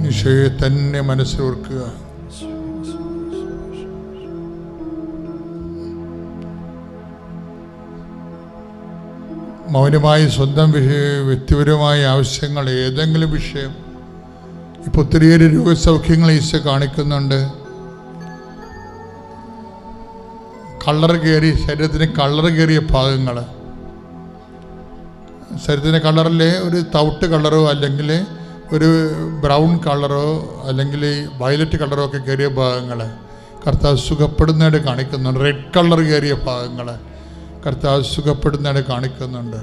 ഈശോയെ തന്നെ മനസ്സിലോർക്കുക. മൗനമായി സ്വന്തം വ്യക്തിപരമായ ആവശ്യങ്ങൾ, ഏതെങ്കിലും വിഷയം. ഇപ്പോൾ ഒത്തിരിയേറെ രോഗസൗഖ്യങ്ങൾ ഈശോ കാണിക്കുന്നുണ്ട്. ശരീരത്തിന് കളർ കയറിയ ഭാഗങ്ങൾ, ശരീരത്തിൻ്റെ കളറിലെ ഒരു തവിട്ട് കളറോ അല്ലെങ്കിൽ ഒരു ബ്രൗൺ കളറോ അല്ലെങ്കിൽ വയലറ്റ് കളറോ ഒക്കെ കയറിയ ഭാഗങ്ങൾ കർത്താവ് സുഖപ്പെടുന്നതായിട്ട് കാണിക്കുന്നുണ്ട്. റെഡ് കളർ കയറിയ ഭാഗങ്ങൾ കർത്താവ് സുഖപ്പെടുന്നതായിട്ട് കാണിക്കുന്നുണ്ട്.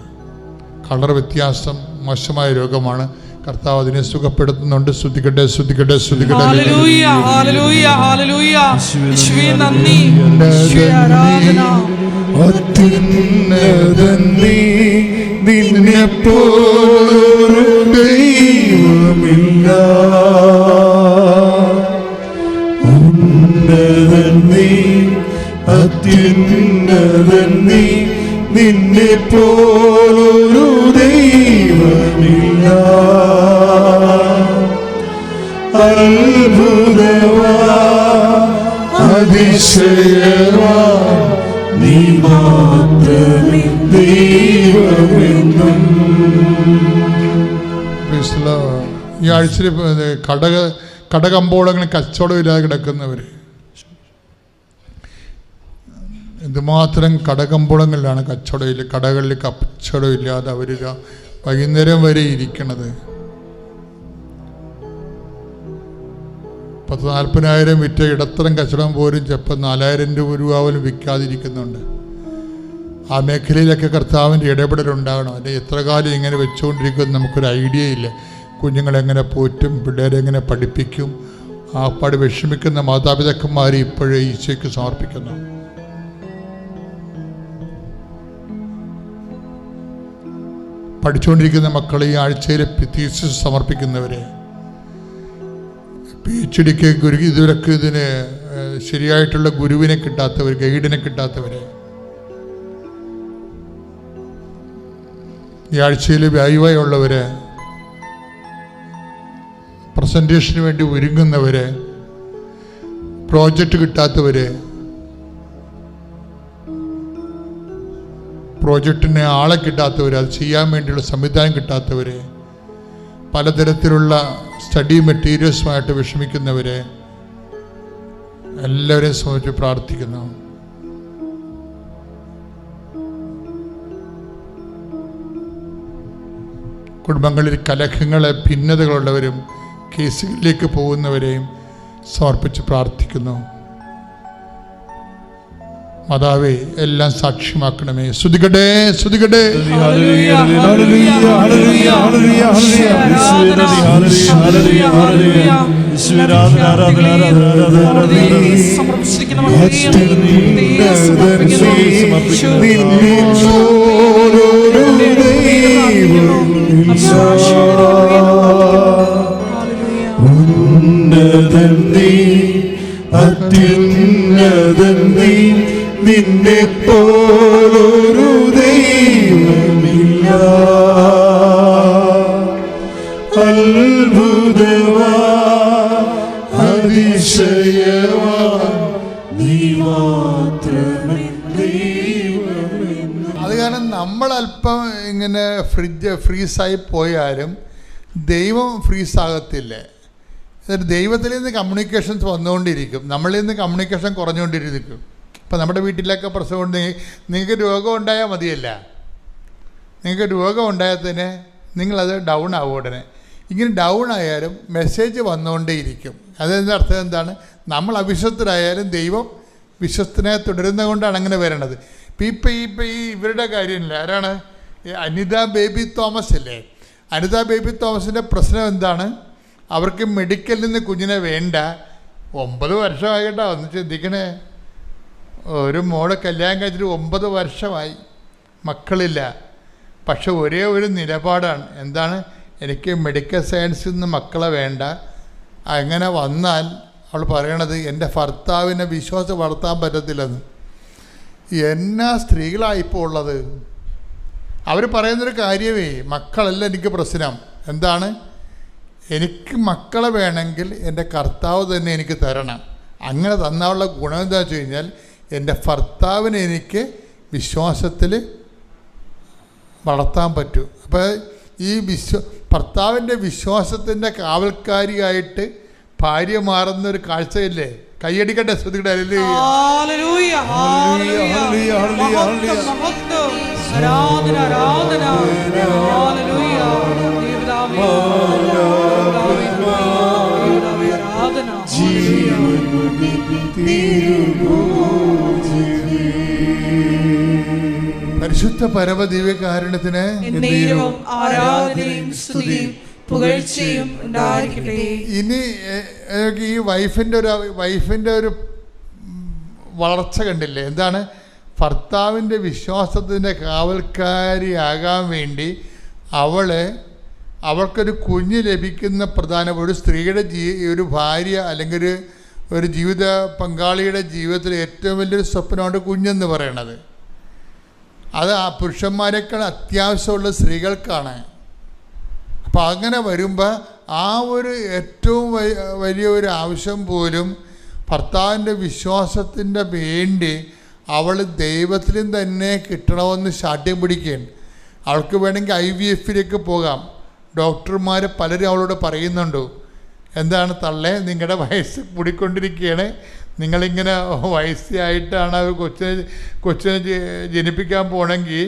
കളർ വ്യത്യാസം മോശമായ രോഗമാണ്. കർത്താവ് അതിനെ സുഖപ്പെടുത്തുന്നുണ്ട്. സ്തുതിക്കട്ടെ, സ്തുതിക്കട്ടെ, സ്തുതിക്കട്ടെ. നിന്നെ പോലൊരു ദൈവമില്ല. അത്ഭുതവാ അതിശയവാ നീ മാത്രമേ ദൈവമെന്നും. ഈ ആഴ്ചയിൽ കടകമ്പോളങ്ങളിൽ കച്ചവടമില്ലാതെ കിടക്കുന്നവർ എന്തുമാത്രം കടകമ്പോളങ്ങളിലാണ് കച്ചവടമില്ല, കടകളിൽ കച്ചവടമില്ലാതെ അവർ വൈകുന്നേരം വരെ ഇരിക്കണത്. 40,000 വിറ്റ ഇടത്തരം കച്ചവടം പോലും ചിലപ്പോൾ 4,000 രൂപ പോലും വിൽക്കാതിരിക്കുന്നുണ്ട്. ആ മേഖലയിലൊക്കെ കർത്താവിൻ്റെ ഇടപെടലുണ്ടാകണം. അല്ലെങ്കിൽ എത്ര കാലം ഇങ്ങനെ വെച്ചുകൊണ്ടിരിക്കുമെന്ന് നമുക്കൊരു ഐഡിയ ഇല്ല. കുഞ്ഞുങ്ങളെങ്ങനെ പോറ്റും, പിള്ളേരെങ്ങനെ പഠിപ്പിക്കും, ആ പാട് വിഷമിക്കുന്ന മാതാപിതാക്കന്മാർ ഇപ്പോഴേ ഈശോയ്ക്ക് സമർപ്പിക്കുന്നു. പഠിച്ചുകൊണ്ടിരിക്കുന്ന മക്കളെ ഈ ആഴ്ചയിൽ തീസിസ് സമർപ്പിക്കുന്നവരെ, PhDക്ക് ഇതുവരെക്ക് ഇതിന് ശരിയായിട്ടുള്ള ഗുരുവിനെ കിട്ടാത്തവർ, ഗൈഡിനെ കിട്ടാത്തവരെ, ഈ ആഴ്ചയിൽ വ്യായുവായുള്ളവരെ, പ്രസൻറ്റേഷന് വേണ്ടി ഒരുങ്ങുന്നവരെ, പ്രോജക്റ്റ് കിട്ടാത്തവരെ, പ്രോജക്റ്റിന് ആളെ കിട്ടാത്തവർ, അത് ചെയ്യാൻ വേണ്ടിയുള്ള സംവിധാനം കിട്ടാത്തവർ, പലതരത്തിലുള്ള സ്റ്റഡി മെറ്റീരിയൽസുമായിട്ട് വിഷമിക്കുന്നവരെ എല്ലാവരെയും സംബന്ധിച്ച് പ്രാർത്ഥിക്കുന്നു. കുടുംബങ്ങളിൽ കലഹങ്ങളെ, ഭിന്നതകളുള്ളവരും കേസുകളിലേക്ക് പോകുന്നവരെയും സമർപ്പിച്ച് പ്രാർത്ഥിക്കുന്നു. മാതാവേ, എല്ലാം സാക്ഷ്യമാക്കണമേ. സ്തുതിക്കട്ടെ, സ്തുതിക്കട്ടെ. നിന്നെ പോലൊരു ദൈവമില്ല. അത്ഭുതവാ അതിശയവാ നീ മാത്രമേ ദൈവമെന്നും. അത് കാരണം നമ്മൾ അല്പം ഇങ്ങനെ ഫ്രീസായി പോയാലും ദൈവം ഫ്രീസാകത്തില്ല. ദൈവത്തിൽ നിന്ന് കമ്മ്യൂണിക്കേഷൻസ് വന്നുകൊണ്ടിരിക്കും, നമ്മളിൽ നിന്ന് കമ്മ്യൂണിക്കേഷൻ കുറഞ്ഞുകൊണ്ടിരിക്കും. ഇപ്പം നമ്മുടെ വീട്ടിലൊക്കെ പ്രസവം ഉണ്ടെങ്കിൽ നിങ്ങൾക്ക് രോഗം ഉണ്ടായാൽ മതിയല്ല, നിങ്ങൾക്ക് രോഗം ഉണ്ടായതിന് നിങ്ങളത് ഡൗൺ ആവും ഉടനെ. ഇങ്ങനെ ഡൗൺ ആയാലും മെസ്സേജ് വന്നുകൊണ്ടേയിരിക്കും. അതിൻ്റെ അർത്ഥം എന്താണ്? നമ്മൾ അവിശ്വസ്തരായാലും ദൈവം വിശ്വസ്തനെ തുടരുന്നത് കൊണ്ടാണ് അങ്ങനെ വരണത്. ഇപ്പം ഈ ഇവരുടെ കാര്യമില്ല, ആരാണ്? അനിത ബേബി തോമസ് അല്ലേ? അനിത ബേബി തോമസിൻ്റെ പ്രശ്നം എന്താണ്? അവർക്ക് മെഡിക്കലിൽ നിന്ന് കുഞ്ഞിനെ വേണ്ട. 9 വർഷമായിട്ടോ, ഒന്ന് ചിന്തിക്കണേ. ഒരു മോളെ കല്യാണം കഴിച്ചിട്ട് 9 വർഷമായി, മക്കളില്ല. പക്ഷെ ഒരേ ഒരു നിലപാടാണ്. എന്താണ്? എനിക്ക് മെഡിക്കൽ സയൻസിൽ നിന്ന് മക്കളെ വേണ്ട. അങ്ങനെ വന്നാൽ അവൾ പറയണത് എൻ്റെ ഭർത്താവിനെ വിശ്വാസം വളർത്താൻ പറ്റത്തില്ലെന്ന്. എന്നാ സ്ത്രീകളായിപ്പോൾ ഉള്ളത്. അവർ പറയുന്നൊരു കാര്യമേ, മക്കളല്ല എനിക്ക് പ്രശ്നം. എന്താണ്? എനിക്ക് മക്കളെ വേണമെങ്കിൽ എൻ്റെ കർത്താവ് തന്നെ എനിക്ക് തരണം. അങ്ങനെ തന്നാലുള്ള ഗുണം എന്താ വെച്ച് കഴിഞ്ഞാൽ എൻ്റെ ഭർത്താവിനെ എനിക്ക് വിശ്വാസത്തിൽ വളർത്താൻ പറ്റും. അപ്പോൾ ഈ ഭർത്താവിൻ്റെ വിശ്വാസത്തിൻ്റെ കാവൽക്കാരിയായിട്ട് ഭാര്യ മാറുന്നൊരു കാഴ്ചയില്ലേ? കൈയടിക്കട്ടെ, ശ്രദ്ധിക്കട്ടെ. പരിശുദ്ധ പരമദിവ്യകാരുണ്യത്തിന് ഇനി ഈ വൈഫിൻ്റെ ഒരു വളർച്ച കണ്ടില്ലേ? എന്താണ്? ഭർത്താവിൻ്റെ വിശ്വാസത്തിൻ്റെ കാവൽക്കാരിയാകാൻ വേണ്ടി അവൾക്കൊരു കുഞ്ഞ് ലഭിക്കുന്ന ഒരു സ്ത്രീയുടെ ഒരു ഭാര്യ അല്ലെങ്കിൽ ഒരു ജീവിത പങ്കാളിയുടെ ജീവിതത്തിൽ ഏറ്റവും വലിയൊരു സ്വപ്നമാണ് കുഞ്ഞെന്ന് പറയണത്. അത് ആ പുരുഷന്മാരെക്കാൾ അത്യാവശ്യമുള്ള സ്ത്രീകൾക്കാണ്. അപ്പോൾ അങ്ങനെ വരുമ്പോൾ ആ ഒരു ഏറ്റവും വലിയ ഒരു ആവശ്യം പോലും ഭർത്താവിൻ്റെ വിശ്വാസത്തിൻ്റെ വേണ്ടി അവൾ ദൈവത്തിലും തന്നെ കിട്ടണമെന്ന് ശാഠ്യം പിടിക്കുകയാണ്. അവൾക്ക് വേണമെങ്കിൽ IVF പോകാം. ഡോക്ടർമാർ പലരും അവളോട് പറയുന്നുണ്ട്, എന്താണ് തള്ളേ, നിങ്ങളുടെ വയസ്സ് കൂടിക്കൊണ്ടിരിക്കുകയാണ്, നിങ്ങളിങ്ങനെ വയസ്സായിട്ടാണ് കൊച്ചിനെ ജനിപ്പിക്കാൻ പോകണമെങ്കിൽ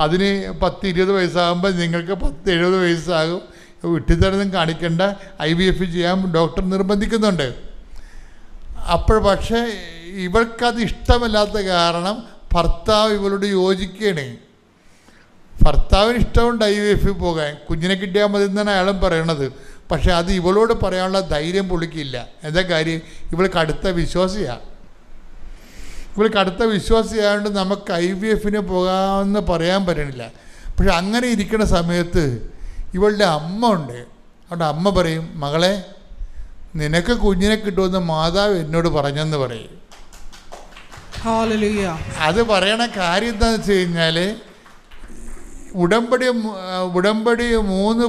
അതിന് 10-20 വയസ്സാകുമ്പോൾ നിങ്ങൾക്ക് 10-70 വയസ്സാകും. വിട്ടിത്തരൊന്നും കാണിക്കേണ്ട, IVF ചെയ്യാൻ ഡോക്ടർ നിർബന്ധിക്കുന്നുണ്ട്. പക്ഷേ ഇവൾക്കത് ഇഷ്ടമല്ലാത്ത കാരണം ഭർത്താവ് ഇവളോട് യോജിക്കുകയാണ്. ഭർത്താവിന് ഇഷ്ടമുണ്ട് IVF പോകാൻ, കുഞ്ഞിനെ കിട്ടിയാൽ മതി എന്നാണ് അയാളും പറയണത്. പക്ഷെ അത് ഇവളോട് പറയാനുള്ള ധൈര്യം പുള്ളിക്കില്ല. എന്താ കാര്യം? ഇവൾക്ക് അടുത്ത വിശ്വാസിയായതുകൊണ്ട് നമുക്ക് IVF പോകാമെന്ന് പറയാൻ പറ്റണില്ല. പക്ഷെ അങ്ങനെ ഇരിക്കുന്ന സമയത്ത് ഇവളുടെ അമ്മ ഉണ്ട്. അവളുടെ അമ്മ പറയും, മകളെ, നിനക്ക് കുഞ്ഞിനെ കിട്ടുമെന്ന് മാതാവ് എന്നോട് പറഞ്ഞെന്ന് പറയും. അത് പറയണ കാര്യം എന്താണെന്ന് വെച്ച് കഴിഞ്ഞാൽ ഉടമ്പടി 3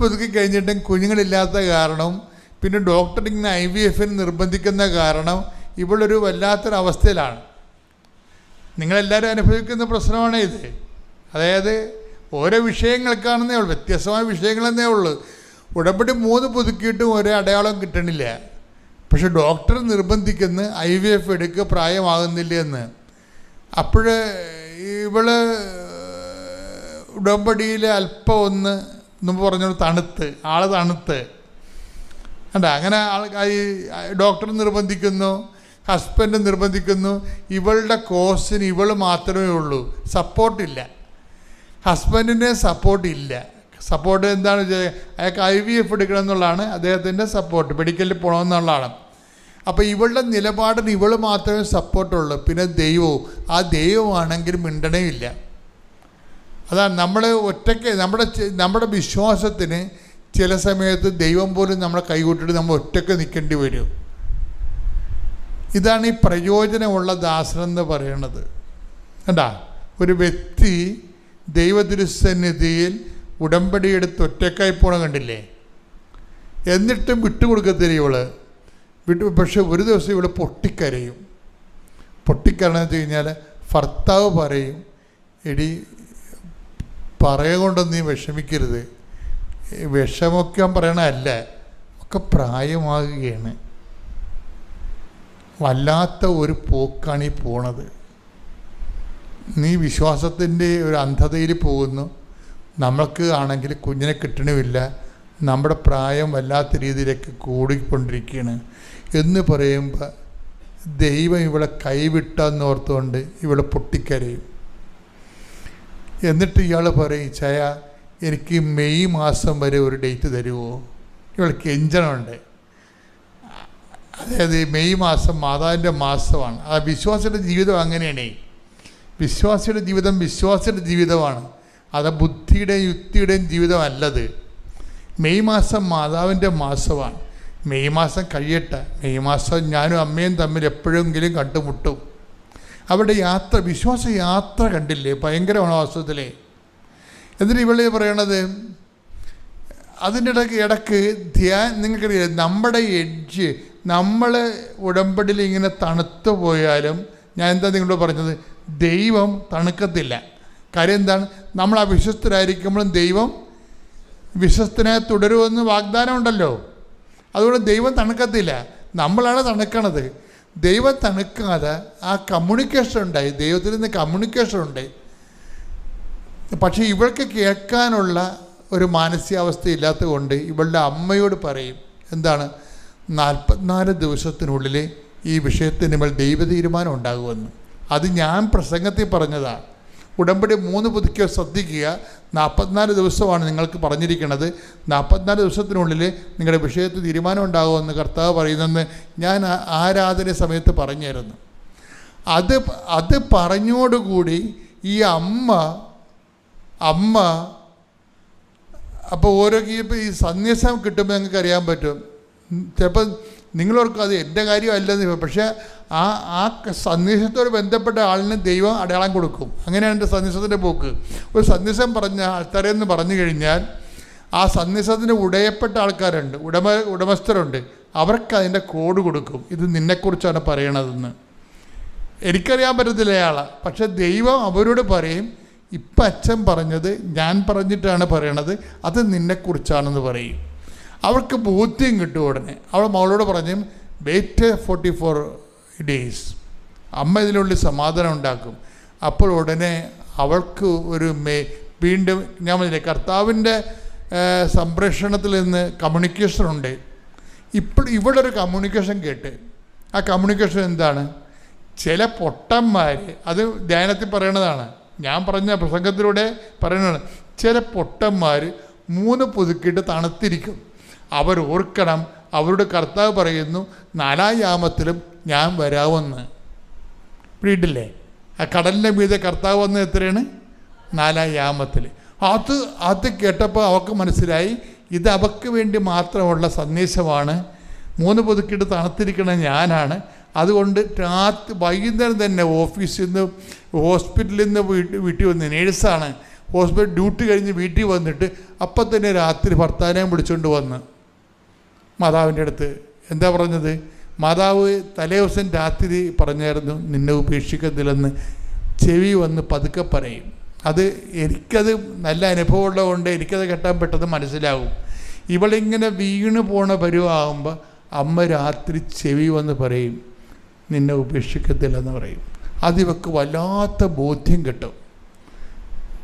പുതുക്കി കഴിഞ്ഞിട്ടും കുഞ്ഞുങ്ങളില്ലാത്ത കാരണം, പിന്നെ ഡോക്ടർ ഇങ്ങനെ IVF നിർബന്ധിക്കുന്ന കാരണം ഇവളൊരു വല്ലാത്തൊരവസ്ഥയിലാണ്. നിങ്ങളെല്ലാവരും അനുഭവിക്കുന്ന പ്രശ്നമാണ് ഇത്. അതായത് ഓരോ വിഷയങ്ങൾക്കാണെന്നേ ഉള്ളൂ, വ്യത്യസ്തമായ വിഷയങ്ങളെന്നേ ഉള്ളൂ. ഉടമ്പടി 3 പുതുക്കിയിട്ടും ഒരേ അടയാളം കിട്ടണില്ല. പക്ഷെ ഡോക്ടർ നിർബന്ധിക്കുന്ന IVF എടുക്കുക, പ്രായമാകുന്നില്ല എന്ന്. അപ്പോൾ ഇവള് ഉടമ്പടിയിൽ അല്പം ഒന്ന് മുമ്പ് പറഞ്ഞോളൂ തണുത്ത് കണ്ട. അങ്ങനെ ഡോക്ടർ നിർബന്ധിക്കുന്നു, ഹസ്ബൻഡ് നിർബന്ധിക്കുന്നു. ഇവളുടെ കോഴ്സിന് ഇവൾ മാത്രമേ ഉള്ളൂ, സപ്പോർട്ടില്ല. ഹസ്ബൻഡിൻ്റെ സപ്പോർട്ടില്ല. സപ്പോർട്ട് എന്താണ് വെച്ചാൽ അയാൾക്ക് IVF എടുക്കണം എന്നുള്ളതാണ് അദ്ദേഹത്തിൻ്റെ സപ്പോർട്ട്, മെഡിക്കലിൽ പോകണമെന്നുള്ളതാണ്. അപ്പോൾ ഇവളുടെ നിലപാടിന് ഇവൾ മാത്രമേ സപ്പോർട്ടുള്ളൂ. പിന്നെ ദൈവവും, ആ ദൈവമാണെങ്കിൽ മിണ്ടണേ ഇല്ല. അതാണ് നമ്മൾ ഒറ്റയ്ക്ക് നമ്മുടെ വിശ്വാസത്തിന് ചില സമയത്ത് ദൈവം പോലും നമ്മളെ കൈവിട്ടിട്ട് നമ്മൾ ഒറ്റയ്ക്ക് നിൽക്കേണ്ടി വരും. ഇതാണ് ഈ പ്രയോജനമുള്ള ദാസനെന്ന് പറയുന്നത്. കണ്ടാ, ഒരു വ്യക്തി ദൈവതിരുസന്നിധിയിൽ ഉടമ്പടി എടുത്ത് ഒറ്റക്കായി പോകണം കണ്ടില്ലേ? എന്നിട്ടും വിട്ടുകൊടുക്കത്തില്ല ഇവള്. പക്ഷെ ഒരു ദിവസം ഇവള് പൊട്ടിക്കരണെന്ന് വെച്ച് കഴിഞ്ഞാൽ ഭർത്താവ് പറയും, എടി പറയുകൊണ്ടൊന്നും നീ വിഷമിക്കരുത്. വിഷമൊക്കെ പറയണല്ല, ഒക്കെ പ്രായമാകുകയാണ്, വല്ലാത്ത ഒരു പോക്കാണ് ഈ പോണത്. നീ വിശ്വാസത്തിൻ്റെ ഒരു അന്ധതയിൽ പോകുന്നു. നമുക്ക് ആണെങ്കിൽ കുഞ്ഞിനെ കിട്ടണമില്ല, നമ്മുടെ പ്രായം വല്ലാത്ത രീതിയിലേക്ക് കൂടിക്കൊണ്ടിരിക്കുകയാണ് എന്ന് പറയുമ്പോൾ ദൈവം ഇവളെ കൈവിട്ടെന്ന് ഓർത്തുകൊണ്ട് ഇവളെ പൊട്ടിക്കരയും. എന്നിട്ട് ഇയാൾ പറയും, ചായ എനിക്ക് മെയ് മാസം വരെ ഒരു ഡേറ്റ് തരുമോ? ഇവൾക്ക് എഞ്ചണമുണ്ട്. അതായത് മെയ് മാസം മാതാവിൻ്റെ മാസമാണ്. ആ വിശ്വാസിയുടെ ജീവിതം അങ്ങനെയാണ്. വിശ്വാസിയുടെ ജീവിതമാണ്. അത് ബുദ്ധിയുടെയും യുക്തിയുടെയും ജീവിതമല്ലത്. മെയ് മാസം മാതാവിൻ്റെ മാസമാണ്. മെയ് മാസം കഴിയട്ടെ. മെയ് മാസം ഞാനും അമ്മയും തമ്മിൽ എപ്പോഴെങ്കിലും കണ്ടുമുട്ടും. അവരുടെ യാത്ര, വിശ്വാസ യാത്ര കണ്ടില്ലേ, ഭയങ്കരമാണ് വാസ്തവത്തിലെ. എന്നിട്ട് ഇവളെ പറയണത് അതിൻ്റെ ഇടയ്ക്ക് നിങ്ങൾക്കറിയാം, നമ്മുടെ എഡ്ജ്, നമ്മൾ ഉടമ്പടിയിൽ ഇങ്ങനെ തണുത്തു പോയാലും, ഞാൻ എന്താ നിങ്ങളോട് പറഞ്ഞത്, ദൈവം തണുക്കത്തില്ല. കാര്യം എന്താണ്? നമ്മൾ അവിശ്വസ്തരായിരിക്കുമ്പോഴും ദൈവം വിശ്വസ്തനായി തുടരുമെന്ന് വാഗ്ദാനം ഉണ്ടല്ലോ. അതുകൊണ്ട് ദൈവം തണുക്കത്തില്ല, നമ്മളാണ് തണുക്കണത്. ദൈവം തണുക്കാതെ ആ കമ്മ്യൂണിക്കേഷൻ ഉണ്ടായി, ദൈവത്തിൽ നിന്ന് കമ്മ്യൂണിക്കേഷൻ ഉണ്ട്. പക്ഷേ ഇവൾക്ക് കേൾക്കാനുള്ള ഒരു മാനസികാവസ്ഥ ഇല്ലാത്തത് കൊണ്ട് ഇവളുടെ അമ്മയോട് പറയും, എന്താണ്, 44 ദിവസത്തിനുള്ളിൽ ഈ വിഷയത്തിന് മേൽ ദൈവ തീരുമാനം ഉണ്ടാകുമെന്ന്. അത് ഞാൻ പ്രസംഗത്തിൽ പറഞ്ഞതാണ്. ഉടമ്പടി 3 പുതുക്കിയ ശ്രദ്ധിക്കുക. 44 ദിവസമാണ് നിങ്ങൾക്ക് പറഞ്ഞിരിക്കുന്നത്. 44 ദിവസത്തിനുള്ളിൽ നിങ്ങളുടെ വിഷയത്തിൽ തീരുമാനം ഉണ്ടാകുമെന്ന് കർത്താവ് പറയുന്നെന്ന് ഞാൻ ആരാധന സമയത്ത് പറഞ്ഞിരുന്നു. അത് പറഞ്ഞോടുകൂടി ഈ അമ്മ അപ്പോൾ ഓരോ ഇപ്പോൾ ഈ സന്ദേശം കിട്ടുമ്പോൾ നിങ്ങൾക്ക് അറിയാൻ പറ്റും. ചിലപ്പോൾ നിങ്ങളോർക്കും അത് എൻ്റെ കാര്യമല്ലെന്ന്, പക്ഷേ ആ സന്ദേശത്തോട് ബന്ധപ്പെട്ട ആളിന് ദൈവം അടയാളം കൊടുക്കും. അങ്ങനെയാണ് എൻ്റെ സന്ദേശത്തിൻ്റെ പോക്ക്. ഒരു സന്ദേശം പറഞ്ഞ ആൾക്കാരെന്ന് പറഞ്ഞു കഴിഞ്ഞാൽ ആ സന്ദേശത്തിന് ഉടയപ്പെട്ട ആൾക്കാരുണ്ട്, ഉടമസ്ഥരുണ്ട്. അവർക്ക് അതിൻ്റെ കോഡ് കൊടുക്കും. ഇത് നിന്നെക്കുറിച്ചാണ് പറയണതെന്ന്. എനിക്കറിയാൻ പറ്റത്തില്ല അയാളെ, പക്ഷെ ദൈവം അവരോട് പറയും, ഇപ്പം അച്ഛൻ പറഞ്ഞത് ഞാൻ പറഞ്ഞിട്ടാണ് പറയണത്, അത് നിന്നെക്കുറിച്ചാണെന്ന് പറയും. അവർക്ക് ബോധ്യം കിട്ടും. ഉടനെ അവൾ മകളോട് പറഞ്ഞു, വെയിറ്റ് 44 days, അമ്മ ഇതിനുള്ളിൽ സമാധാനം ഉണ്ടാക്കും. അപ്പോൾ ഉടനെ അവൾക്ക് ഒരു വീണ്ടും ഞാൻ പറഞ്ഞില്ലേ, കർത്താവിൻ്റെ സംപ്രേഷണത്തിൽ നിന്ന് കമ്മ്യൂണിക്കേഷൻ ഉണ്ട്. ഇവിടെ ഒരു കമ്മ്യൂണിക്കേഷൻ കേട്ട്, ആ കമ്മ്യൂണിക്കേഷൻ എന്താണ്? ചില പൊട്ടന്മാർ, അത് ധ്യാനത്തിൽ പറയണതാണ്, ഞാൻ പറഞ്ഞ പ്രസംഗത്തിലൂടെ പറയുന്നതാണ്. ചില പൊട്ടന്മാർ 3 പുതുക്കിയിട്ട് തണുത്തിരിക്കും. അവർ ഓർക്കണം, അവരുടെ കർത്താവ് പറയുന്നു 4-ാം യാമത്തിലും ഞാൻ വരാമെന്ന്. വീട്ടില്ലേ, ആ കടലിൻ്റെ മീതെ കർത്താവ് വന്ന് എത്രയാണ്? 4-ാം യാമത്തിൽ. അത് കേട്ടപ്പോൾ അവർക്ക് മനസ്സിലായി, ഇത് അവർക്ക് വേണ്ടി മാത്രമുള്ള സന്ദേശമാണ്. 3 പുതുക്കിയിട്ട് തണുത്തിരിക്കണ ഞാനാണ്. അതുകൊണ്ട് വൈകുന്നേരം തന്നെ ഓഫീസിൽ നിന്ന്, ഹോസ്പിറ്റലിൽ നിന്ന് വീട്ടിൽ വന്ന്, നേഴ്സാണ്, ഹോസ്പിറ്റൽ ഡ്യൂട്ടി കഴിഞ്ഞ് വീട്ടിൽ വന്നിട്ട് അപ്പം തന്നെ രാത്രി ഭർത്താവിനെ വിളിച്ചുകൊണ്ട് വന്ന് മാതാവിൻ്റെ അടുത്ത് എന്താ പറഞ്ഞത്? മാതാവ് തലേ ദിവസം രാത്രി പറഞ്ഞായിരുന്നു, നിന്നെ ഉപേക്ഷിക്കത്തില്ലെന്ന്. ചെവി വന്ന് പതുക്കെ പറയും. എനിക്കത് നല്ല അനുഭവമുള്ളതുകൊണ്ട് എനിക്കത് കേട്ടാൻ പെട്ടെന്ന് മനസ്സിലാവും. ഇവളിങ്ങനെ വീണ് പോണ പരുവാകുമ്പോൾ അമ്മ രാത്രി ചെവി വന്ന് പറയും, നിന്നെ ഉപേക്ഷിക്കത്തില്ലെന്ന് പറയും. അതിവക്ക് വല്ലാത്ത ബോധ്യം കിട്ടും.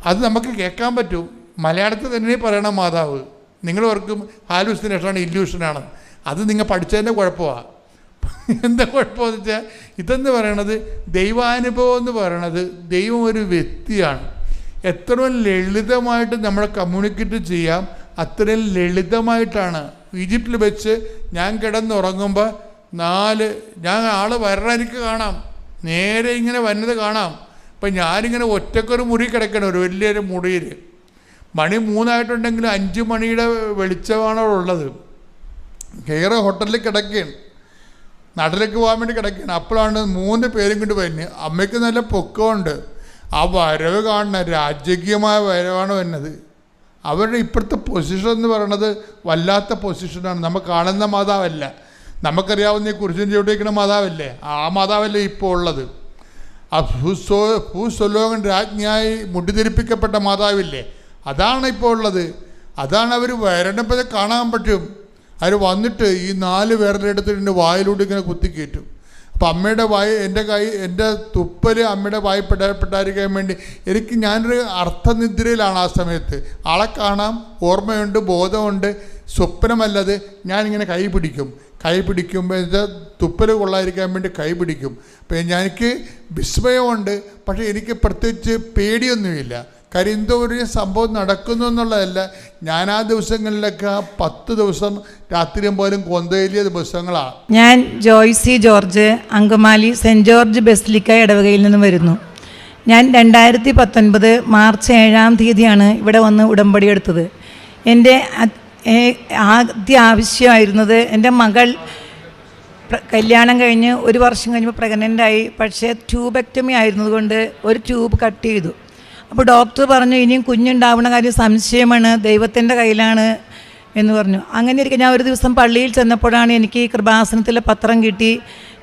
അത് നമുക്ക് കേൾക്കാൻ പറ്റും. മലയാളത്തിൽ തന്നെ പറയണം മാതാവ്. നിങ്ങളവർക്കും ഹാലൂസിനേഷനാണ്, ഇല്യൂഷനാണ്. അത് നിങ്ങൾ പഠിച്ചതിൻ്റെ കുഴപ്പമാണ്. എന്താ കുഴപ്പമെന്ന് വെച്ചാൽ, ഇതെന്ന് പറയണത് ദൈവാനുഭവം എന്ന് പറയണത് ദൈവം ഒരു വ്യക്തിയാണ്. എത്രയും ലളിതമായിട്ട് നമ്മളെ കമ്മ്യൂണിക്കേറ്റ് ചെയ്യാം, അത്രയും ലളിതമായിട്ടാണ്. ഈജിപ്തിൽ വെച്ച് ഞാൻ കിടന്നുറങ്ങുമ്പോൾ ഞാൻ ആൾ വരണ കാണാം, നേരെ ഇങ്ങനെ വന്നത് കാണാം. അപ്പം ഞാനിങ്ങനെ ഒറ്റക്കൊരു മുറി കിടക്കണം, ഒരു വലിയൊരു മുറിയിൽ. മണി 3 5 മണിയുടെ വെളിച്ചമാണ് അവിടെ ഉള്ളത്. കയറ് ഹോട്ടലിൽ കിടക്കുകയാണ്, നാട്ടിലേക്ക് പോകാൻ വേണ്ടി കിടക്കുകയാണ്. അപ്പോഴാണ് 3 പേരും കൊണ്ട് വരുന്നത്. അമ്മയ്ക്ക് നല്ല പൊക്കമുണ്ട്. ആ വരവ് കാണുന്ന രാജകീയമായ വരവാണ് വരുന്നത്. അവരുടെ ഇപ്പോഴത്തെ പൊസിഷൻ എന്ന് പറയുന്നത് വല്ലാത്ത പൊസിഷനാണ്. നമുക്ക് കാണുന്ന മാതാവല്ല, നമുക്കറിയാവുന്ന ഈ കുരിശിൻ ചവിട്ടിയിരിക്കുന്ന മാതാവല്ലേ, ആ മാതാവല്ലേ ഇപ്പോൾ ഉള്ളത്. ആ ഭൂസ്വലോകൻ രാജ്ഞിയായി മുടിതിരിപ്പിക്കപ്പെട്ട മാതാവില്ലേ, അതാണ് ഇപ്പോൾ ഉള്ളത്. അതാണ് അവർ വരണപ്പോൾ കാണാൻ പറ്റും. അവർ വന്നിട്ട് ഈ 4 പേരുടെ എടുത്തിട്ട് എൻ്റെ വായിലൂടെ ഇങ്ങനെ കുത്തിക്കയറ്റും. അപ്പം അമ്മയുടെ എൻ്റെ തുപ്പൽ അമ്മയുടെ വായി പെട്ടായിരിക്കാൻ വേണ്ടി ഞാനൊരു അർത്ഥനിദ്രയിലാണ് ആ സമയത്ത്. ആളെ കാണാം, ഓർമ്മയുണ്ട്, ബോധമുണ്ട്, സ്വപ്നമല്ലത്. ഞാനിങ്ങനെ കൈ പിടിക്കുമ്പോൾ തുപ്പൽ കൊള്ളാതിരിക്കാൻ വേണ്ടി കൈ പിടിക്കും. അപ്പം എനിക്ക് വിസ്മയമുണ്ട്, പക്ഷേ എനിക്ക് പ്രത്യേകിച്ച് പേടിയൊന്നുമില്ല. കാര്യം എന്തോ ഒരു സംഭവം നടക്കുന്നു എന്നുള്ളതല്ല. ഞാൻ ആ ദിവസങ്ങളിലൊക്കെ 10 ദിവസം രാത്രിയും പോലും കൊന്തയിലിയ ദിവസങ്ങളാണ്. ഞാൻ Joicy George, Angamaly saint George basilica ഇടവകയിൽ നിന്നും വരുന്നു. ഞാൻ 2019 മാർച്ച് 7-ാം തീയതിയാണ് ഇവിടെ വന്ന് ഉടമ്പടി എടുത്തത്. എൻ്റെ ആദ്യ ആവശ്യമായിരുന്നത്, എൻ്റെ മകൾ കല്യാണം കഴിഞ്ഞ് 1 വർഷം കഴിഞ്ഞപ്പോൾ പ്രഗ്നൻ്റായി. പക്ഷേ ട്യൂബെക്ടമി ആയിരുന്നതുകൊണ്ട് ഒരു ട്യൂബ് കട്ട് ചെയ്തു. അപ്പോൾ ഡോക്ടർ പറഞ്ഞു ഇനിയും കുഞ്ഞുണ്ടാവുന്ന കാര്യം സംശയമാണ്, ദൈവത്തിൻ്റെ കയ്യിലാണ് എന്ന് പറഞ്ഞു. അങ്ങനെ ഇരിക്കും. ഞാൻ ഒരു ദിവസം പള്ളിയിൽ ചെന്നപ്പോഴാണ് എനിക്ക് ഈ കൃപാസനത്തിലെ പത്രം കിട്ടി.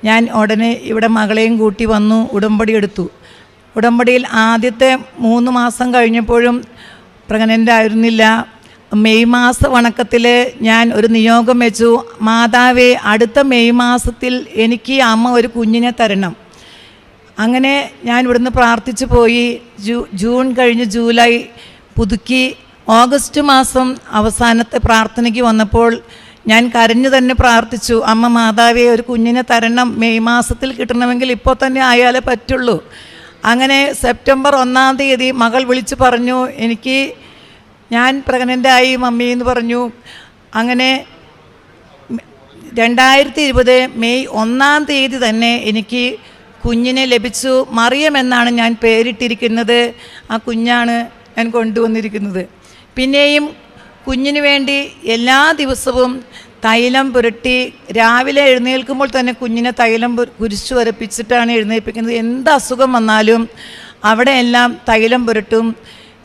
ഞാൻ ഉടനെ ഇവിടെ മകളെയും കൂട്ടി വന്നു, ഉടമ്പടി എടുത്തു. ഉടമ്പടിയിൽ ആദ്യത്തെ 3 മാസം കഴിഞ്ഞപ്പോഴും പ്രഗ്നൻ്റ് ആയിരുന്നില്ല. മെയ് മാസ വണക്കത്തിൽ ഞാൻ ഒരു നിയോഗം വെച്ചു, മാതാവേ അടുത്ത മെയ് മാസത്തിൽ എനിക്ക് അമ്മ ഒരു കുഞ്ഞിനെ തരണം. അങ്ങനെ ഞാൻ ഇവിടുന്ന് പ്രാർത്ഥിച്ചു പോയി. ജൂൺ കഴിഞ്ഞ് ജൂലൈ പുതുക്കി. ഓഗസ്റ്റ് മാസം അവസാനത്തെ പ്രാർത്ഥനയ്ക്ക് വന്നപ്പോൾ ഞാൻ കരഞ്ഞു തന്നെ പ്രാർത്ഥിച്ചു, അമ്മ മാതാവേ ഒരു കുഞ്ഞിനെ തരണം, മെയ് മാസത്തിൽ കിട്ടണമെങ്കിൽ ഇപ്പോൾ തന്നെ ആയാലേ പറ്റുള്ളൂ. അങ്ങനെ സെപ്റ്റംബർ 1-ാം തീയതി മകൾ വിളിച്ച് പറഞ്ഞു, ഞാൻ പ്രഗ്നൻ്റായി മമ്മി എന്ന് പറഞ്ഞു. അങ്ങനെ 2020 മെയ് 1-ാം തീയതി തന്നെ എനിക്ക് കുഞ്ഞിനെ ലഭിച്ചു. മറിയം എന്നാണ് ഞാൻ പേരിട്ടിരിക്കുന്നത്. ആ കുഞ്ഞാണ് ഞാൻ കൊണ്ടുവന്നിരിക്കുന്നത്. പിന്നെയും കുഞ്ഞിന് വേണ്ടി എല്ലാ ദിവസവും തൈലം പുരട്ടി, രാവിലെ എഴുന്നേൽക്കുമ്പോൾ തന്നെ കുഞ്ഞിനെ തൈലം കുരിശു വരപ്പിച്ചിട്ടാണ് എഴുന്നേൽപ്പിക്കുന്നത്. എന്ത് അസുഖം വന്നാലും അവിടെയെല്ലാം തൈലം പുരട്ടും.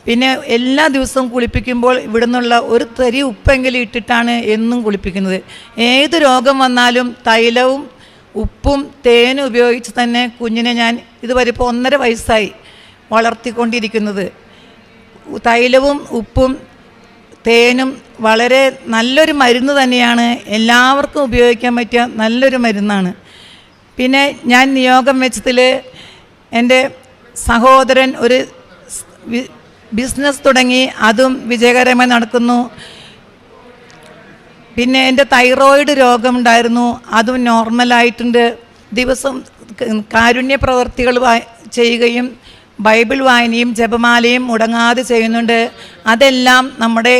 പിന്നെ എല്ലാ ദിവസവും കുളിപ്പിക്കുമ്പോൾ ഇവിടെ നിന്നുള്ള ഒരു തരി ഉപ്പെങ്കിലും ഇട്ടിട്ടാണ് എന്നും കുളിപ്പിക്കുന്നത്. ഏത് രോഗം വന്നാലും തൈലവും ഉപ്പും തേനും ഉപയോഗിച്ച് തന്നെ കുഞ്ഞിനെ ഞാൻ ഇതുവരെ ഇപ്പോൾ 1.5 വയസ്സായി വളർത്തിക്കൊണ്ടിരിക്കുന്നത്. തൈലവും ഉപ്പും തേനും വളരെ നല്ലൊരു മരുന്ന് തന്നെയാണ്, എല്ലാവർക്കും ഉപയോഗിക്കാൻ പറ്റിയ നല്ലൊരു മരുന്നാണ്. പിന്നെ ഞാൻ നിയോഗം വെച്ചതിൽ എൻ്റെ സഹോദരൻ ഒരു ബിസിനസ് തുടങ്ങി, അതും വിജയകരമായി നടക്കുന്നു. പിന്നെ എൻ്റെ തൈറോയിഡ് രോഗമുണ്ടായിരുന്നു, അതും നോർമലായിട്ടുണ്ട്. ദിവസം കാരുണ്യ പ്രവർത്തികൾ ചെയ്യുകയും ബൈബിൾ വായനയും ജപമാലയും മുടങ്ങാതെ ചെയ്യുന്നുണ്ട്. അതെല്ലാം നമ്മുടെ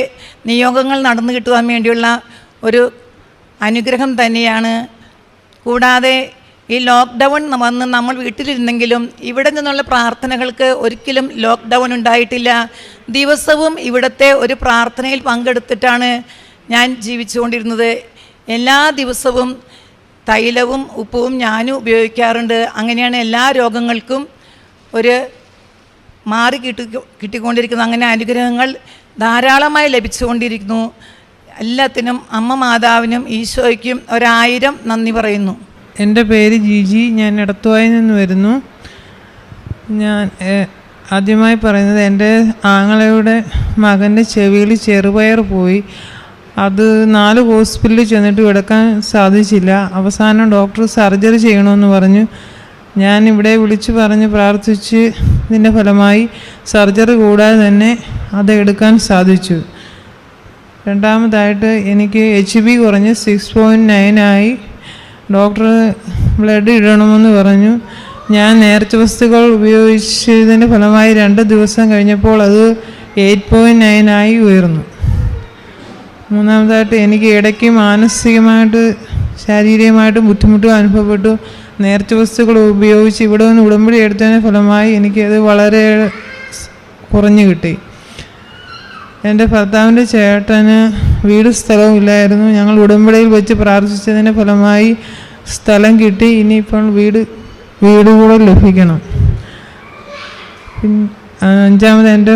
നിയോഗങ്ങൾ നടന്നു കിട്ടുവാൻ വേണ്ടിയുള്ള ഒരു അനുഗ്രഹം തന്നെയാണ്. കൂടാതെ ഈ ലോക്ക്ഡൗൺ വന്ന് നമ്മൾ വീട്ടിലിരുന്നെങ്കിലും ഇവിടെ നിന്നുള്ള പ്രാർത്ഥനകൾക്ക് ഒരിക്കലും ലോക്ക്ഡൗൺ ഉണ്ടായിട്ടില്ല. ദിവസവും ഇവിടുത്തെ ഒരു പ്രാർത്ഥനയിൽ പങ്കെടുത്തിട്ടാണ് ഞാൻ ജീവിച്ചുകൊണ്ടിരുന്നത്. എല്ലാ ദിവസവും തൈലവും ഉപ്പും ഞാനും ഉപയോഗിക്കാറുണ്ട്. അങ്ങനെയാണ് എല്ലാ രോഗങ്ങൾക്കും ഒരു കിട്ടിക്കൊണ്ടിരിക്കുന്നു. അങ്ങനെ അനുഗ്രഹങ്ങൾ ധാരാളമായി ലഭിച്ചുകൊണ്ടിരിക്കുന്നു. എല്ലാത്തിനും അമ്മ മാതാവിനും ഈശോയ്ക്കും 1000 നന്ദി പറയുന്നു. എൻ്റെ പേര് ജിജി, ഞാൻ എടത്തുവായിൽ നിന്ന് വരുന്നു. ഞാൻ ആദ്യമായി പറയുന്നത്, എൻ്റെ ആങ്ങളയുടെ മകൻ്റെ ചെവിയിൽ ചെറുപയർ പോയി. അത് 4 ഹോസ്പിറ്റലിൽ ചെന്നിട്ട് എടുക്കാൻ സാധിച്ചില്ല. അവസാനം ഡോക്ടർ സർജറി ചെയ്യണമെന്ന് പറഞ്ഞു. ഞാൻ ഇവിടെ വിളിച്ച് പറഞ്ഞ് പ്രാർത്ഥിച്ച് ഇതിൻ്റെ ഫലമായി സർജറി കൂടാതെ തന്നെ അത് എടുക്കാൻ സാധിച്ചു. രണ്ടാമതായിട്ട് എനിക്ക് HB കുറഞ്ഞ് 6.9 ആയി. ഡോക്ടർ ബ്ലഡ് ഇടണമെന്ന് പറഞ്ഞു. ഞാൻ നേർച്ച വസ്തുക്കൾ ഉപയോഗിച്ചതിൻ്റെ ഫലമായി 2 ദിവസം കഴിഞ്ഞപ്പോൾ അത് 8.9 ആയി ഉയർന്നു. മൂന്നാമതായിട്ട് എനിക്ക് ഇടയ്ക്ക് മാനസികമായിട്ട് ശാരീരികമായിട്ട് ബുദ്ധിമുട്ടുകൾ അനുഭവപ്പെട്ടു. നേർച്ച വസ്തുക്കൾ ഉപയോഗിച്ച് ഇവിടെ നിന്ന് ഉടമ്പടി എടുത്തതിൻ്റെ ഫലമായി എനിക്കത് വളരെ കുറഞ്ഞു കിട്ടി. എൻ്റെ ഭർത്താവിൻ്റെ ചേട്ടന് വീട് സ്ഥലവും ഇല്ലായിരുന്നു. ഞങ്ങൾ ഉടമ്പടിയിൽ വെച്ച് പ്രാർത്ഥിച്ചതിൻ്റെ ഫലമായി സ്ഥലം കിട്ടി. ഇനിയിപ്പോൾ വീട് കൂടെ ലഭിക്കണം. അഞ്ചാമത്, എൻ്റെ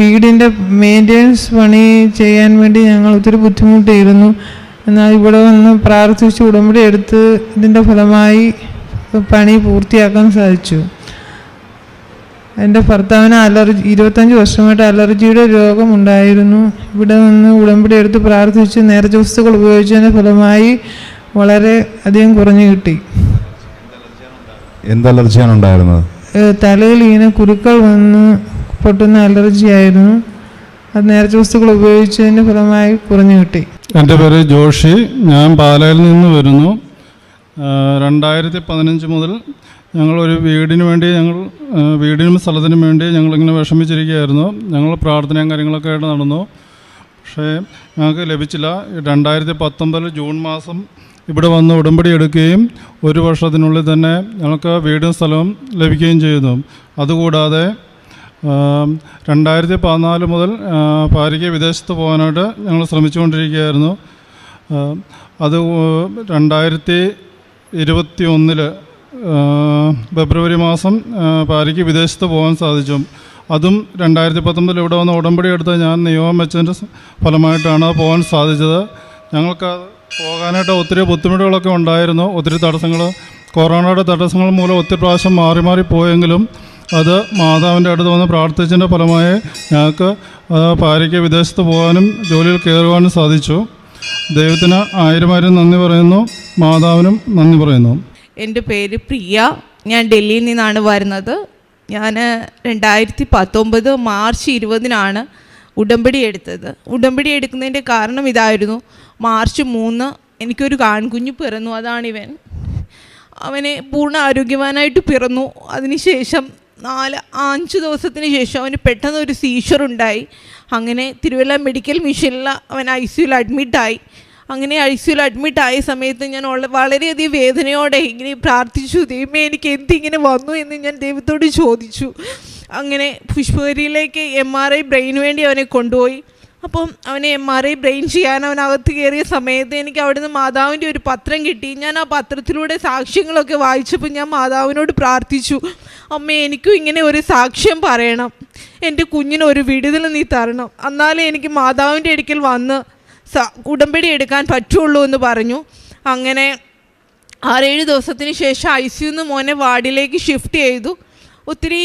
വീടിൻ്റെ മെയിൻ്റെനൻസ് പണി ചെയ്യാൻ വേണ്ടി ഞങ്ങൾ ഒത്തിരി ബുദ്ധിമുട്ടിയിരുന്നു. എന്നാൽ ഇവിടെ വന്ന് പ്രാർത്ഥിച്ച് ഉടമ്പടി എടുത്ത് ഇതിൻ്റെ ഫലമായി പണി പൂർത്തിയാക്കാൻ സാധിച്ചു. എൻ്റെ ഭർത്താവിന് 25 വർഷമായിട്ട് അലർജിയുടെ രോഗമുണ്ടായിരുന്നു. ഇവിടെ നിന്ന് ഉടമ്പടി എടുത്ത് പ്രാർത്ഥിച്ച് നേർച്ച വസ്തുക്കൾ ഉപയോഗിച്ചതിൻ്റെ ഫലമായി വളരെ അധികം കുറഞ്ഞു കിട്ടി. എന്ത് അലർജിയാണ് ഉണ്ടായിരുന്നത്? തലയിൽ ഇങ്ങനെ കുരുക്കൾ വന്ന് പൊട്ടുന്ന അലർജി ആയിരുന്നു. അത് നേർച്ച വസ്തുക്കൾ ഉപയോഗിച്ചതിൻ്റെ ഫലമായി കുറഞ്ഞു കിട്ടി. എൻ്റെ പേര് ജോഷി, ഞാൻ പാലായിൽ നിന്ന് വരുന്നു. 2015 മുതൽ ഞങ്ങളൊരു വീടിനും സ്ഥലത്തിനും വേണ്ടി ഞങ്ങളിങ്ങനെ വിഷമിച്ചിരിക്കുകയായിരുന്നു. ഞങ്ങൾ പ്രാർത്ഥനയും കാര്യങ്ങളൊക്കെ ആയിട്ട് നടന്നു. പക്ഷേ ഞങ്ങൾക്ക് ലഭിച്ചില്ല. 2019 ജൂൺ മാസം ഇവിടെ വന്ന് ഉടമ്പടി എടുക്കുകയും 1 വർഷത്തിനുള്ളിൽ തന്നെ ഞങ്ങൾക്ക് വീടും സ്ഥലവും ലഭിക്കുകയും ചെയ്യുന്നു. അതുകൂടാതെ 2014 മുതൽ ഭാര്യയ്ക്ക് വിദേശത്ത് പോകാനായിട്ട് ഞങ്ങൾ ശ്രമിച്ചുകൊണ്ടിരിക്കുകയായിരുന്നു. അത് 2021 ഫെബ്രുവരി മാസം ഭാര്യയ്ക്ക് വിദേശത്ത് പോകാൻ സാധിച്ചു. അതും 2019 ഇവിടെ വന്ന് ഉടമ്പടി എടുത്ത് ഞാൻ നിയമം വെച്ചതിൻ്റെ ഫലമായിട്ടാണ് പോകാൻ സാധിച്ചത്. ഞങ്ങൾക്ക് പോകാനായിട്ട് ഒത്തിരി ബുദ്ധിമുട്ടുകളൊക്കെ ഉണ്ടായിരുന്നു. ഒത്തിരി തടസ്സങ്ങൾ, കൊറോണയുടെ തടസ്സങ്ങൾ മൂലം ഒത്തിരി പ്രാവശ്യം മാറി പോയെങ്കിലും അത് മാതാവിൻ്റെ അടുത്ത് വന്ന് പ്രാർത്ഥിച്ചതിൻ്റെ ഫലമായി ഞങ്ങൾക്ക് ഭാര്യയ്ക്ക് വിദേശത്ത് പോകാനും ജോലിയിൽ കയറുവാനും സാധിച്ചു. ദൈവത്തിന് 1000 നന്ദി പറയുന്നു, മാതാവിനും നന്ദി പറയുന്നു. എൻ്റെ പേര് പ്രിയ. ഞാൻ ഡൽഹിയിൽ നിന്നാണ് വരുന്നത്. ഞാൻ 2019 മാർച്ച് 20 ഉടമ്പടി എടുത്തത്. ഉടമ്പടി എടുക്കുന്നതിൻ്റെ കാരണം ഇതായിരുന്നു. മാർച്ച് 3 എനിക്കൊരു ആൺകുഞ്ഞ് പിറന്നു. അതാണിവൻ. അവനെ പൂർണ്ണ ആരോഗ്യവാനായിട്ട് പിറന്നു. അതിനുശേഷം 4-5 ദിവസത്തിന് ശേഷം അവന് പെട്ടെന്ന് ഒരു സീഷർ ഉണ്ടായി. അങ്ങനെ തിരുവല്ല മെഡിക്കൽ മിഷനിൽ അവൻ ICUയിൽ അഡ്മിറ്റായി. അങ്ങനെ ICUയിൽ അഡ്മിറ്റായ സമയത്ത് ഞാൻ വളരെയധികം വേദനയോടെ ഇങ്ങനെ പ്രാർത്ഥിച്ചു. ദൈവമേ, എനിക്ക് എന്തിങ്ങനെ വന്നു എന്ന് ഞാൻ ദൈവത്തോട് ചോദിച്ചു. അങ്ങനെ പുഷ്പഗിരിയിലേക്ക് MRI ബ്രെയിന് വേണ്ടി അവനെ കൊണ്ടുപോയി. അപ്പം അവനെ MRI ബ്രെയിൻ ചെയ്യാൻ അവനകത്ത് കയറിയ സമയത്ത് എനിക്ക് അവിടുന്ന് മാതാവിൻ്റെ ഒരു പത്രം കിട്ടി. ഞാൻ ആ പത്രത്തിലൂടെ സാക്ഷ്യങ്ങളൊക്കെ വായിച്ചപ്പോൾ ഞാൻ മാതാവിനോട് പ്രാർത്ഥിച്ചു, അമ്മേ, എനിക്കും ഇങ്ങനെ ഒരു സാക്ഷ്യം പറയണം, എൻ്റെ കുഞ്ഞിന് ഒരു വിടുതൽ നീ തരണം, എന്നാലേ എനിക്ക് മാതാവിൻ്റെ അടുക്കൽ വന്ന് ഉടമ്പടി എടുക്കാൻ പറ്റുള്ളൂ എന്ന് പറഞ്ഞു. അങ്ങനെ 6-7 ദിവസത്തിന് ശേഷം ICUന്ന് മോനെ വാർഡിലേക്ക് ഷിഫ്റ്റ് ചെയ്തു. ഒത്തിരി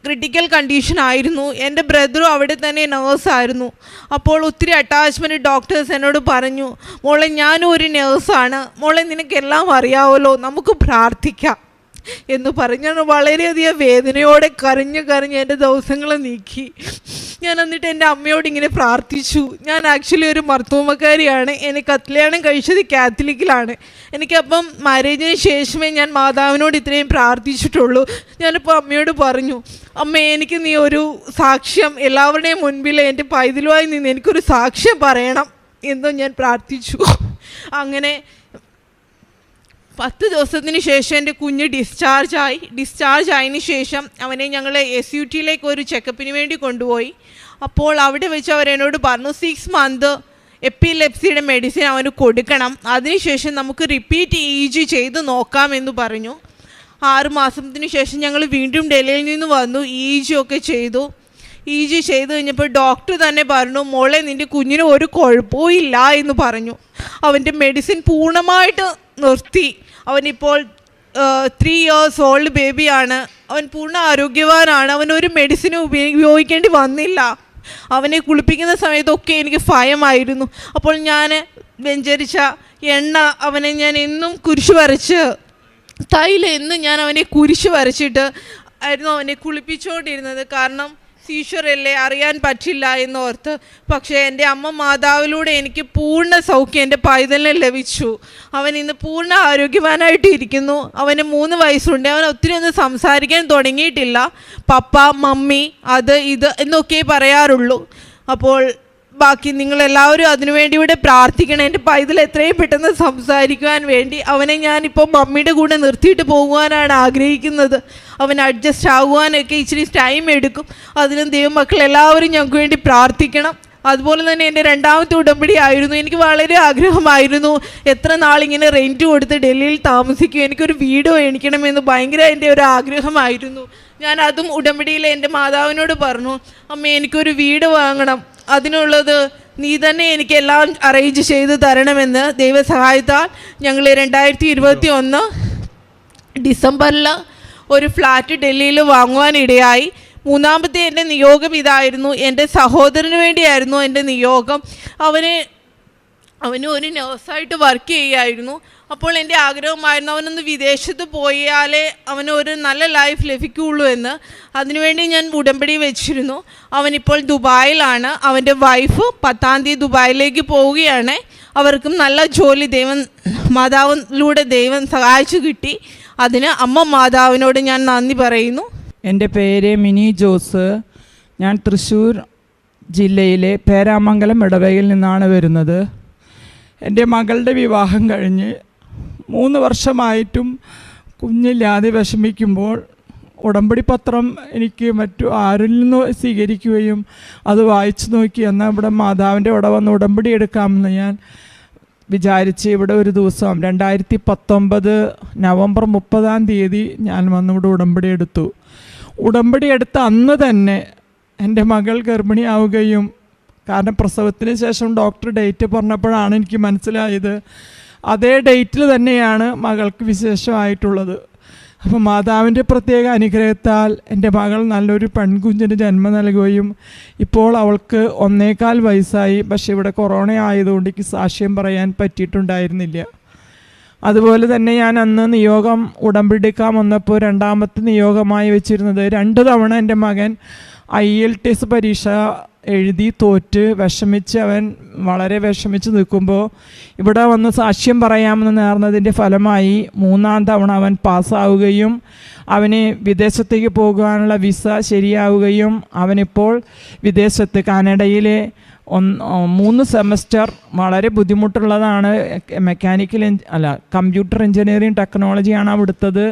ക്രിട്ടിക്കൽ കണ്ടീഷൻ ആയിരുന്നു. എൻ്റെ ബ്രദറും അവിടെ തന്നെ നേഴ്സായിരുന്നു. അപ്പോൾ ഒത്തിരി അറ്റാച്ച്മെൻറ്റ് ഡോക്ടേഴ്സ് എന്നോട് പറഞ്ഞു, മോളെ, ഞാനും ഒരു നേഴ്സാണ്, മോളെ നിനക്കെല്ലാം അറിയാമല്ലോ, നമുക്ക് പ്രാർത്ഥിക്കാം എന്ന് പറഞ്ഞ് ഞാൻ വളരെയധികം വേദനയോടെ കരഞ്ഞ് എൻ്റെ ദിവസങ്ങൾ നീക്കി. ഞാൻ എന്നിട്ട് എൻ്റെ അമ്മയോട് ഇങ്ങനെ പ്രാർത്ഥിച്ചു. ഞാൻ ആക്ച്വലി ഒരു മർത്തോമക്കാരിയാണ്. എനിക്ക് കല്യാണം കഴിച്ചത് കാത്തലിക്കിലാണ്. എനിക്കപ്പം മാരേജിന് ശേഷമേ ഞാൻ മാതാവിനോട് ഇത്രയും പ്രാർത്ഥിച്ചിട്ടുള്ളൂ. ഞാനിപ്പോൾ അമ്മയോട് പറഞ്ഞു, അമ്മ, എനിക്ക് നീ ഒരു സാക്ഷ്യം എല്ലാവരുടെയും മുൻപിൽ എൻ്റെ പൈതലുമായി നിന്ന് എനിക്കൊരു സാക്ഷ്യം പറയണം എന്നും ഞാൻ പ്രാർത്ഥിച്ചു. അങ്ങനെ 10 ദിവസത്തിന് ശേഷം എൻ്റെ കുഞ്ഞ് ഡിസ്ചാർജ് ആയതിനു ശേഷം അവനെ ഞങ്ങൾ SUTയിലേക്ക് ഒരു ചെക്കപ്പിന് വേണ്ടി കൊണ്ടുപോയി. അപ്പോൾ അവിടെ വെച്ച് അവരെന്നോട് പറഞ്ഞു, 6 മന്ത് എപ്പിലെപ്സിയുടെ മെഡിസിൻ അവന് കൊടുക്കണം, അതിനുശേഷം നമുക്ക് റിപ്പീറ്റ് EEG ചെയ്ത് നോക്കാമെന്ന് പറഞ്ഞു. 6 മാസത്തിന് ശേഷം ഞങ്ങൾ വീണ്ടും ഡൽഹിയിൽ നിന്ന് വന്നു. EEG ഒക്കെ ചെയ്തു. EEG ചെയ്ത് കഴിഞ്ഞപ്പോൾ ഡോക്ടർ തന്നെ പറഞ്ഞു, മോളെ, നിൻ്റെ കുഞ്ഞിന് ഒരു കുഴപ്പവും ഇല്ല എന്ന് പറഞ്ഞു. അവൻ്റെ മെഡിസിൻ പൂർണ്ണമായിട്ട് നിർത്തി. അവനിപ്പോൾ 3 years old ബേബിയാണ്. അവൻ പൂർണ്ണ ആരോഗ്യവാനാണ്. അവനൊരു മെഡിസിനും ഉപയോഗിക്കേണ്ടി വന്നില്ല. അവനെ കുളിപ്പിക്കുന്ന സമയത്തൊക്കെ എനിക്ക് ഭയമായിരുന്നു. അപ്പോൾ ഞാൻ വെഞ്ചരിച്ച എണ്ണ അവനെ ഞാൻ എന്നും കുരിശ് വരച്ച്, തൈലം എന്നും ഞാൻ അവനെ കുരിശ് വരച്ചിട്ട് ആയിരുന്നു അവനെ കുളിപ്പിച്ചുകൊണ്ടിരുന്നത്. കാരണം സീഷറല്ലേ, അറിയാൻ പറ്റില്ല എന്നോർത്ത്. പക്ഷേ എൻ്റെ അമ്മ മാതാവിലൂടെ എനിക്ക് പൂർണ്ണ സൗഖ്യം എൻ്റെ പൈതലിനെ ലഭിച്ചു. അവൻ ഇന്ന് പൂർണ്ണ ആരോഗ്യവാനായിട്ട് ഇരിക്കുന്നു. അവന് 3 വയസ്സുണ്ട്. അവൻ ഒത്തിരി ഒന്നും സംസാരിക്കാൻ തുടങ്ങിയിട്ടില്ല. പപ്പ, മമ്മി, അത് ഇത് എന്നൊക്കെ പറയാറുള്ളൂ. അപ്പോൾ ബാക്കി നിങ്ങളെല്ലാവരും അതിനുവേണ്ടി ഇവിടെ പ്രാർത്ഥിക്കണം. എൻ്റെ പൈതൽ എത്രയും പെട്ടെന്ന് സംസാരിക്കുവാൻ വേണ്ടി. അവനെ ഞാനിപ്പോൾ മമ്മിയുടെ കൂടെ നിർത്തിയിട്ട് പോകുവാനാണ് ആഗ്രഹിക്കുന്നത്. അവൻ അഡ്ജസ്റ്റ് ആകുവാനൊക്കെ ഇച്ചിരി ടൈം എടുക്കും. അതിനും ദൈവമക്കളെല്ലാവരും ഞങ്ങൾക്ക് വേണ്ടി പ്രാർത്ഥിക്കണം. അതുപോലെ തന്നെ എൻ്റെ 2ാമത്തെ ഉടമ്പടി ആയിരുന്നു. എനിക്ക് വളരെ ആഗ്രഹമായിരുന്നു, എത്ര നാളിങ്ങനെ റെൻറ്റ് കൊടുത്ത് ഡൽഹിയിൽ താമസിക്കും, എനിക്കൊരു വീട് മേടിക്കണമെന്ന് ഭയങ്കര എൻ്റെ ഒരു ആഗ്രഹമായിരുന്നു. ഞാൻ അതും ഉടമ്പടിയിൽ എൻ്റെ മാതാവിനോട് പറഞ്ഞു, അമ്മ, എനിക്കൊരു വീട് വാങ്ങണം, അതിനുള്ളത് നീ തന്നെ എനിക്കെല്ലാം അറേഞ്ച് ചെയ്ത് തരണമെന്ന്. ദൈവസഹായത്താൽ ഞങ്ങൾ 2021 ഡിസംബറിൽ ഒരു ഫ്ലാറ്റ് ഡൽഹിയിൽ വാങ്ങുവാനിടയായി. 3ാമത്തെ എൻ്റെ നിയോഗം ഇതായിരുന്നു. എൻ്റെ സഹോദരന് വേണ്ടിയായിരുന്നു എൻ്റെ നിയോഗം. അവന് ഒരു നേഴ്സായിട്ട് വർക്ക് ചെയ്യുമായിരുന്നു. അപ്പോൾ എൻ്റെ ആഗ്രഹമായിരുന്നു അവനൊന്ന് വിദേശത്ത് പോയാലേ അവന് ഒരു നല്ല ലൈഫ് ലഭിക്കുകയുള്ളൂ എന്ന്. അതിനുവേണ്ടി ഞാൻ ഉടമ്പടി വെച്ചിരുന്നു. അവനിപ്പോൾ ദുബായിലാണ്. അവൻ്റെ വൈഫ് 10-ാം തീയതി ദുബായിലേക്ക് പോവുകയാണ്. അവർക്കും നല്ല ജോലി മാതാവിലൂടെ ദൈവം സഹായിച്ചു കിട്ടി. അതിന് അമ്മ മാതാവിനോട് ഞാൻ നന്ദി പറയുന്നു. എൻ്റെ പേര് മിനി ജോസ്. ഞാൻ തൃശ്ശൂർ ജില്ലയിലെ പേരാമംഗലം ഇടവകയിൽ നിന്നാണ് വരുന്നത്. എൻ്റെ മകളുടെ വിവാഹം കഴിഞ്ഞ് 3 വർഷമായിട്ടും കുഞ്ഞില്ലാതെ വിഷമിക്കുമ്പോൾ ഉടമ്പടി പത്രം എനിക്ക് മറ്റു ആരിൽ നിന്ന് സ്വീകരിക്കുകയും അത് വായിച്ചു നോക്കി എന്നാൽ ഇവിടെ മാതാവിൻ്റെ അവിടെ വന്ന് ഉടമ്പടി എടുക്കാമെന്ന് ഞാൻ വിചാരിച്ച് ഇവിടെ ഒരു ദിവസം 2019 നവംബർ 30 ഞാൻ വന്നിവിടെ ഉടമ്പടി എടുത്തു. ഉടമ്പടി എടുത്ത അന്ന് തന്നെ എൻ്റെ മകൾ ഗർഭിണിയാവുകയും, കാരണം പ്രസവത്തിന് ശേഷം ഡോക്ടർ ഡേറ്റ് പറഞ്ഞപ്പോഴാണ് എനിക്ക് മനസ്സിലായത് അതേ ഡേറ്റിൽ തന്നെയാണ് മകൾക്ക് വിശേഷമായിട്ടുള്ളത്. അപ്പോൾ മാതാവിൻ്റെ പ്രത്യേക അനുഗ്രഹത്താൽ എൻ്റെ മകൾ നല്ലൊരു പെൺകുഞ്ഞിന് ജന്മം നൽകുകയും ഇപ്പോൾ അവൾക്ക് 1.25 വയസ്സായി. പക്ഷേ ഇവിടെ കൊറോണ ആയതുകൊണ്ട് എനിക്ക് സാക്ഷ്യം പറയാൻ പറ്റിയിട്ടുണ്ടായിരുന്നില്ല. അതുപോലെ തന്നെ ഞാൻ അന്ന് നിയോഗം ഉടമ്പടിക്കാൻ വന്നപ്പോൾ രണ്ടാമത്തെ നിയോഗമായി വെച്ചിരുന്നത് 2 തവണ എൻ്റെ മകൻ IELTS പരീക്ഷ എഴുതി തോറ്റ് വിഷമിച്ച് അവൻ വളരെ വിഷമിച്ച് നിൽക്കുമ്പോൾ ഇവിടെ വന്ന് സാക്ഷ്യം പറയാമെന്ന് നേർന്നതിൻ്റെ ഫലമായി 3-ാം തവണ അവൻ പാസ്സാവുകയും അവന് വിദേശത്തേക്ക് പോകാനുള്ള വിസ ശരിയാവുകയും അവനിപ്പോൾ വിദേശത്ത് കാനഡയിലെ 3 സെമസ്റ്റർ വളരെ ബുദ്ധിമുട്ടുള്ളതാണ്. Computer engineering ടെക്നോളജിയാണ് അവിടുത്തത്.